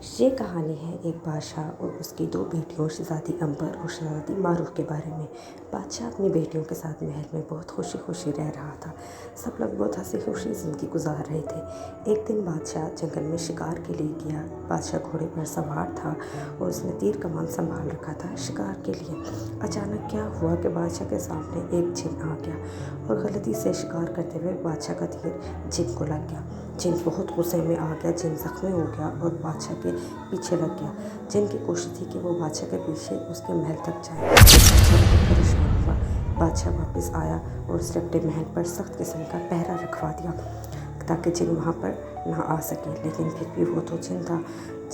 یہ کہانی ہے ایک بادشاہ اور اس کی 2 بیٹیوں شہزادی امبر اور شہزادی معروف کے بارے میں۔ بادشاہ اپنی بیٹیوں کے ساتھ محل میں بہت خوشی خوشی رہ رہا تھا۔ سب لوگ بہت ہنسی خوشی زندگی گزار رہے تھے۔ ایک دن بادشاہ جنگل میں شکار کے لیے گیا۔ بادشاہ گھوڑے پر سوار تھا اور اس نے تیر کمان سنبھال رکھا تھا شکار کے لیے۔ اچانک کیا ہوا کہ بادشاہ کے سامنے ایک جن آ گیا اور غلطی سے شکار کرتے ہوئے بادشاہ کا تیر جن کو لگ گیا۔ جن بہت غصے میں آ گیا، جن زخمی ہو گیا اور بادشاہ کے پیچھے لگ گیا۔ جن کی کوشش تھی کہ وہ بادشاہ کے پیچھے اس کے محل تک جائے۔ بادشاہ بہت پریشان ہوا۔ بادشاہ واپس آیا اور اس نے اپنے محل پر سخت قسم کا پہرا رکھوا دیا تاکہ جن وہاں پر نہ آ سکے، لیکن پھر بھی وہ تو جن تھا۔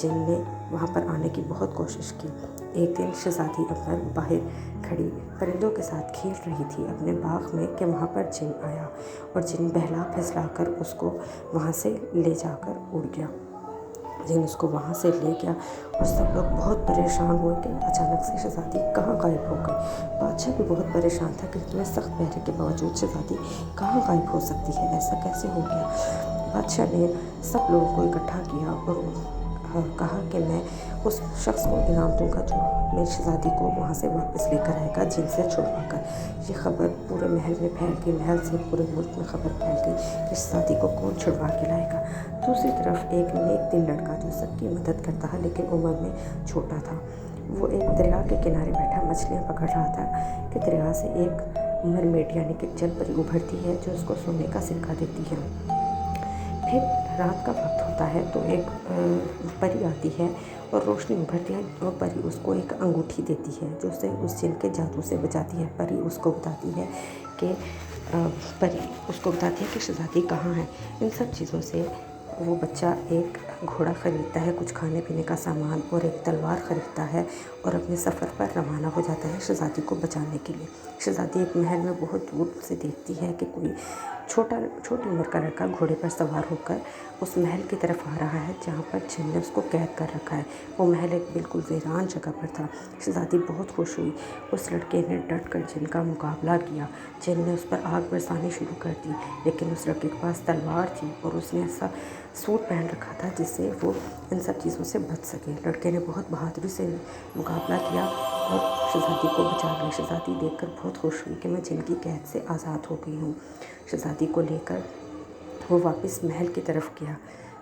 جن نے وہاں پر آنے کی بہت کوشش کی۔ ایک دن شہزادی امبر باہر کھڑی پرندوں کے ساتھ کھیل رہی تھی اپنے باغ میں کہ وہاں پر جن آیا اور جن بہلا پھسلا کر اس کو وہاں سے لے جا کر اڑ گیا۔ جن اس کو وہاں سے لے گیا اور سب لوگ بہت پریشان ہوئے کہ اچانک سے شہزادی کہاں غائب ہو گئی۔ بادشاہ بھی بہت پریشان تھا کہ اتنے سخت پہرے کے باوجود شہزادی کہاں غائب ہو سکتی ہے، ایسا کیسے ہو گیا۔ بادشاہ نے سب لوگوں کو اکٹھا کیا اور کہا کہ میں اس شخص کو انعام دوں گا جو میری شہزادی کو وہاں سے واپس لے کر آئے گا جن سے چھڑوا کر۔ یہ خبر پورے محل میں پھیل گئی، محل سے پورے ملک میں خبر پھیل گئی کہ شہزادی کو کون چھڑوا کے لائے گا۔ دوسری طرف ایک نیک دل لڑکا جو سب کی مدد کرتا ہے لیکن عمر میں چھوٹا تھا، وہ ایک دریا کے کنارے بیٹھا مچھلیاں پکڑ رہا تھا کہ دریا سے ایک مرمیڈ یعنی کہ جل پری ابھرتی ہے جو اس کو سونے کا سکہ دیتی ہے۔ پھر رات کا وقت ہوتا ہے تو ایک پری آتی ہے اور روشنی ابھرتی ہے اور پری اس کو ایک انگوٹھی دیتی ہے جو اسے اس جن کے جادو سے بچاتی ہے۔ پری اس کو بتاتی ہے کہ شہزادی کہاں ہے۔ ان سب چیزوں سے وہ بچہ ایک گھوڑا خریدتا ہے، کچھ کھانے پینے کا سامان اور ایک تلوار خریدتا ہے اور اپنے سفر پر روانہ ہو جاتا ہے شہزادی کو بچانے کے لیے۔ شہزادی ایک محل میں بہت دور سے دیکھتی ہے کہ کوئی چھوٹی عمر کا لڑکا گھوڑے پر سوار ہو کر اس محل کی طرف آ رہا ہے جہاں پر جن نے اس کو قید کر رکھا ہے۔ وہ محل ایک بالکل ویران جگہ پر تھا۔ شہزادی بہت خوش ہوئی۔ اس لڑکے نے ڈٹ کر جن کا مقابلہ کیا۔ جن نے اس پر آگ برسانی شروع کر دی لیکن اس لڑکے کے پاس تلوار تھی اور اس نے ایسا سوٹ پہن رکھا تھا جس سے وہ ان سب چیزوں سے بچ سکے۔ لڑکے نے بہت بہادری سے مقابلہ کیا اور شہزادی کو بچا لیا۔ شہزادی دیکھ کر بہت خوش ہوئی کہ میں جن کی قید سے آزاد ہو گئی ہوں۔ شہزادی کو لے کر وہ واپس محل کی طرف گیا۔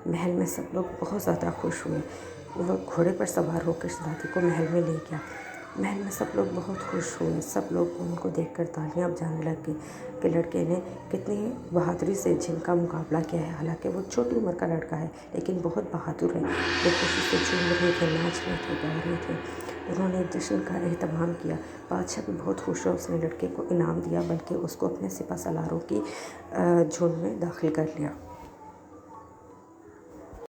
محل میں سب لوگ بہت زیادہ خوش ہوئے۔ وہ گھوڑے پر سوار ہو کر شہزادی کو محل میں لے گیا۔ محل میں سب لوگ بہت خوش ہوئے۔ سب لوگ ان کو دیکھ کر تالیاں بجانے لگ گئے کہ لڑکے نے کتنی بہادری سے جن کا مقابلہ کیا ہے۔ حالانکہ وہ چھوٹی عمر کا لڑکا ہے لیکن بہت بہادر ہے۔ وہ خوشی سے جھوم رہے تھے، ناچ رہے تھے، گا رہے تھے۔ انہوں نے جشن کا اہتمام کیا۔ بادشاہ بھی بہت خوش ہوا۔ اس نے لڑکے کو انعام دیا بلکہ اس کو اپنے سپہ سالاروں کی جھنڈ میں داخل کر لیا۔